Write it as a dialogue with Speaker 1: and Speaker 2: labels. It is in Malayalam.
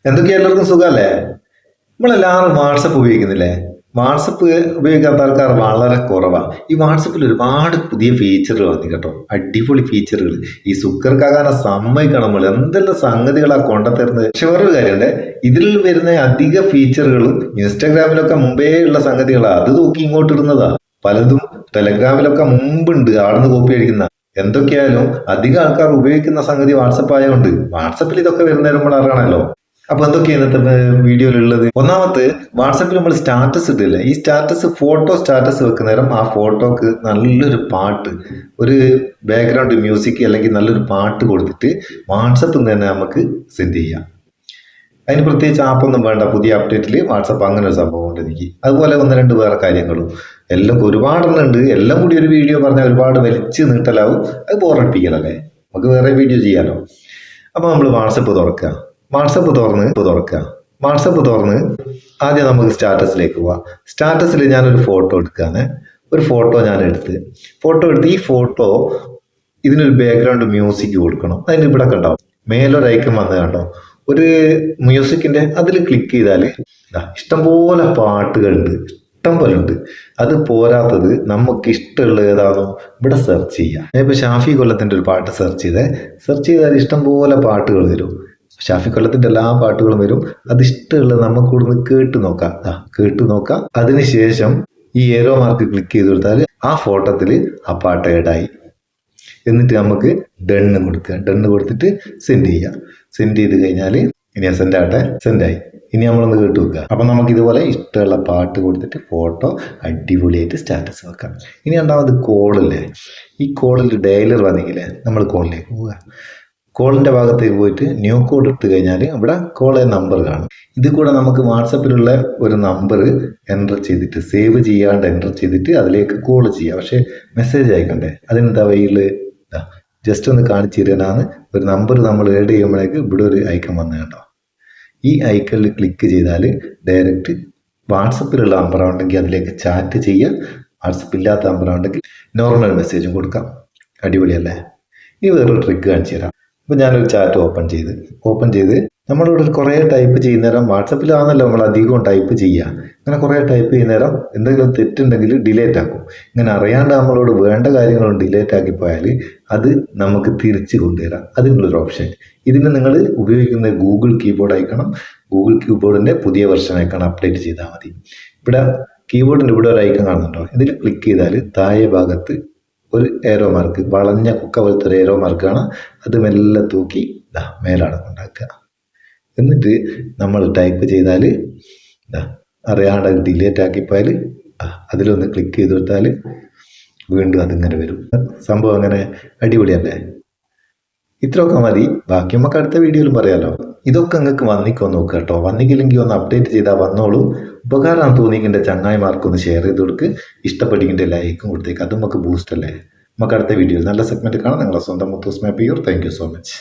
Speaker 1: എന്തൊക്കെയാ എല്ലാവർക്കും സുഖമല്ലേ? നമ്മളെല്ലാവരും വാട്സപ്പ് ഉപയോഗിക്കുന്നില്ലേ? വാട്സപ്പ് ഉപയോഗിക്കാത്ത ആൾക്കാർ വളരെ കുറവാണ്. ഈ വാട്സപ്പിൽ ഒരുപാട് പുതിയ ഫീച്ചറുകൾ വന്നു കേട്ടോ, അടിപൊളി ഫീച്ചറുകൾ. ഈ സുക്കർക്കാകാനെ സമ്മതിക്കണം. നമ്മൾ എന്തെല്ലാം സംഗതികളാ കൊണ്ടുതരുന്നത്. പക്ഷെ വേറൊരു കാര്യമുണ്ട്, ഇതിൽ വരുന്ന അധിക ഫീച്ചറുകളും ഇൻസ്റ്റാഗ്രാമിലൊക്കെ മുമ്പേ ഉള്ള സംഗതികളാണ്. അത് നോക്കി ഇങ്ങോട്ട് ഇടുന്നതാ. പലതും ടെലഗ്രാമിലൊക്കെ മുമ്പുണ്ട്, ആടുന്ന് കോപ്പി അടിക്കുന്ന. എന്തൊക്കെയായാലും അധികം ആൾക്കാർ ഉപയോഗിക്കുന്ന സംഗതി വാട്സപ്പ് ആയതുകൊണ്ട് വാട്സപ്പിൽ ഇതൊക്കെ വരുന്നേരം നമ്മൾ അറിയണമല്ലോ. അപ്പൊ എന്തൊക്കെയാണ് ഇന്നത്തെ വീഡിയോയിലുള്ളത്? ഒന്നാമത്തെ, വാട്സപ്പിൽ നമ്മൾ സ്റ്റാറ്റസ് ഇട്ടില്ല. ഈ സ്റ്റാറ്റസ് സ്റ്റാറ്റസ് വെക്കുന്ന നേരം ആ ഫോട്ടോക്ക് നല്ലൊരു പാട്ട്, ഒരു ബാക്ക്ഗ്രൗണ്ട് മ്യൂസിക് അല്ലെങ്കിൽ നല്ലൊരു പാട്ട് കൊടുത്തിട്ട് വാട്സപ്പിൽ നിന്ന് തന്നെ നമുക്ക് സെൻഡ് ചെയ്യാം. അതിന് പ്രത്യേകിച്ച് ആപ്പൊന്നും വേണ്ട. പുതിയ അപ്ഡേറ്റിൽ വാട്സപ്പ് അങ്ങനെ ഒരു സംഭവം ഉണ്ട് എനിക്ക്. അതുപോലെ ഒന്ന് രണ്ട് വേറെ കാര്യങ്ങളും എല്ലാം ഒരുപാടെണ്ണുണ്ട്. എല്ലാം കൂടി ഒരു വീഡിയോ പറഞ്ഞാൽ ഒരുപാട് വലിച്ച് നീട്ടലാവും. അത് ബോറടിപ്പിക്കലല്ലേ, നമുക്ക് വേറെ വീഡിയോ ചെയ്യാലോ. അപ്പൊ നമ്മൾ വാട്സപ്പ് തുറക്കുക. വാട്സപ്പ് തുറന്ന് ആദ്യം നമുക്ക് സ്റ്റാറ്റസിലേക്ക് പോവാം. സ്റ്റാറ്റസിൽ ഞാനൊരു ഫോട്ടോ എടുക്കുകയാണ്. ഒരു ഫോട്ടോ ഞാൻ എടുത്ത് ഈ ഫോട്ടോ ഇതിനൊരു ബാക്ക്ഗ്രൗണ്ട് മ്യൂസിക് കൊടുക്കണം. അതിന് ഇവിടെ കണ്ടാവും മേലൊരു ഐക്കൺ വന്ന് കണ്ടോ, ഒരു മ്യൂസിക്കിന്റെ. അതിൽ ക്ലിക്ക് ചെയ്താൽ ഇഷ്ടംപോലെ പാട്ടുകളുണ്ട്, ഇഷ്ടം പോലെ ഉണ്ട്. അത് പോരാത്തത് നമുക്ക് ഇഷ്ടമുള്ള ഏതാണോ ഇവിടെ സെർച്ച് ചെയ്യാം. ഇപ്പൊ ഷാഫി കൊല്ലത്തിന്റെ ഒരു പാട്ട് സെർച്ച് ചെയ്താൽ ഇഷ്ടംപോലെ പാട്ടുകൾ വരും. ഷാഫി കൊല്ലത്തിന്റെ എല്ലാ പാട്ടുകളും വരും. അത് ഇഷ്ടമുള്ളത് നമുക്ക് ഇവിടുന്ന് കേട്ട് നോക്കാം. അതിനുശേഷം ഈ ഏരോ മാർക്ക് ക്ലിക്ക് ചെയ്ത് കൊടുത്താൽ ആ ഫോട്ടോത്തിൽ ആ പാട്ട് ഏഡായി. എന്നിട്ട് നമുക്ക് ഡണ്ണ് കൊടുത്തിട്ട് സെൻഡ് ചെയ്യാം. സെൻഡ് ചെയ്ത് കഴിഞ്ഞാൽ ഇനി സെൻഡായി. ഇനി നമ്മളൊന്ന് കേട്ട് വെക്കുക. അപ്പം നമുക്ക് ഇതുപോലെ ഇഷ്ടമുള്ള പാട്ട് കൊടുത്തിട്ട് ഫോട്ടോ അടിപൊളിയായിട്ട് സ്റ്റാറ്റസ് വെക്കാം. ഇനി രണ്ടാമത് കോളില്ലേ, ഈ കോളിൽ ഡയലർ വന്നെങ്കിലേ നമ്മൾ കോളിലേക്ക് പോവുക. കോളിൻ്റെ ഭാഗത്തേക്ക് പോയിട്ട് ന്യൂ കോഡ് ഇട്ട് കഴിഞ്ഞാൽ ഇവിടെ കോൾ നമ്പർ കാണും. ഇത് കൂടെ നമുക്ക് വാട്സപ്പിലുള്ള ഒരു നമ്പർ എൻ്റർ ചെയ്തിട്ട്, സേവ് ചെയ്യാണ്ട് എൻ്റർ ചെയ്തിട്ട് അതിലേക്ക് കോൾ ചെയ്യാം. പക്ഷേ മെസ്സേജ് അയക്കണ്ടേ, അതിനെന്താ വഴിയിൽ ജസ്റ്റ് ഒന്ന് കാണിച്ചു തരാനാണ്. ഒരു നമ്പർ നമ്മൾ ആഡ് ചെയ്യുമ്പോഴേക്ക് ഇവിടെ ഒരു ഐക്കൺ വന്നു കേട്ടോ. ഈ ഐക്കണിൽ ക്ലിക്ക് ചെയ്താൽ ഡയറക്റ്റ് വാട്സപ്പിലുള്ള നമ്പറാണെങ്കിൽ അതിലേക്ക് ചാറ്റ് ചെയ്യാം. വാട്സപ്പ് ഇല്ലാത്ത നമ്പറാണെങ്കിൽ നോർമൽ മെസ്സേജും കൊടുക്കാം. അടിപൊളിയല്ലേ? ഇനി വേറൊരു ട്രിക്ക് കാണിച്ചു തരാം. അപ്പോൾ ഞാനൊരു ചാറ്റ് ഓപ്പൺ ചെയ്ത് നമ്മളിവിടെ കുറേ ടൈപ്പ് ചെയ്യുന്നേരം, വാട്സപ്പിലാണല്ലോ നമ്മൾ അധികവും ടൈപ്പ് ചെയ്യുക. അങ്ങനെ കുറേ ടൈപ്പ് ചെയ്യുന്നേരം എന്തെങ്കിലും തെറ്റുണ്ടെങ്കിൽ ഡിലേറ്റ് ആക്കും. ഇങ്ങനെ അറിയാണ്ട് നമ്മളോട് വേണ്ട കാര്യങ്ങളും ഡിലേറ്റ് ആക്കി പോയാൽ അത് നമുക്ക് തിരിച്ച് കൊണ്ടുവരാം. അതിനുള്ളൊരു ഓപ്ഷൻ. ഇതിന് നിങ്ങൾ ഉപയോഗിക്കുന്ന ഗൂഗിൾ കീബോർഡ് അയക്കണം. ഗൂഗിൾ കീബോർഡിൻ്റെ പുതിയ വെർഷൻ അയക്കണം, അപ്ഡേറ്റ് ചെയ്താൽ മതി. ഇവിടെ കീബോർഡിൻ്റെ ഇവിടെ ഒരു ഐക്കൺ കാണുന്നുണ്ടോ? ഇതിൽ ക്ലിക്ക് ചെയ്താൽ താഴെ ഭാഗത്ത് ഒരു ഏരോ മാർക്ക്, വളഞ്ഞ കുക്ക പോലത്തെ ഒരു ഏരോ മാർക്ക് കാണാം. അത് മെല്ലെ തൂക്കി മേലാണ് കൊണ്ടാക്കുക. എന്നിട്ട് നമ്മൾ ടൈപ്പ് ചെയ്താൽ അറിയാണ്ട് ഡിലേറ്റ് ആക്കിപ്പോയാൽ അതിലൊന്ന് ക്ലിക്ക് ചെയ്ത് കൊടുത്താൽ വീണ്ടും അതിങ്ങനെ വരും. സംഭവം അങ്ങനെ അടിപൊളിയല്ലേ? ഇത്രയൊക്കെ മതി. ബാക്കി നമുക്ക് അടുത്ത വീഡിയോയിലും പറയാമല്ലോ. ഇതൊക്കെ നിങ്ങൾക്ക് വന്നിക്കോ നോക്കുക കേട്ടോ. വന്നിക്കില്ലെങ്കിൽ ഒന്ന് അപ്ഡേറ്റ് ചെയ്താൽ വന്നോളൂ. ഉപകാരമാണ് തോന്നിക്കിൻ്റെ ചങ്ങായിമാർക്കൊന്ന് ഷെയർ ചെയ്ത് കൊടുക്ക്. ഇഷ്ടപ്പെട്ടിക്കിൻ്റെ ലൈക്കും കൊടുത്തേക്ക്. അതും നമുക്ക് ബൂസ്റ്റ് അല്ലേ. നമുക്ക് അടുത്ത വീഡിയോയിൽ നല്ല സെഗ്മെൻറ്റ് കാണാം. നിങ്ങളെ സ്വന്തം മുത്തൂസ് മാപ്പിയൂർ. Thank you so much.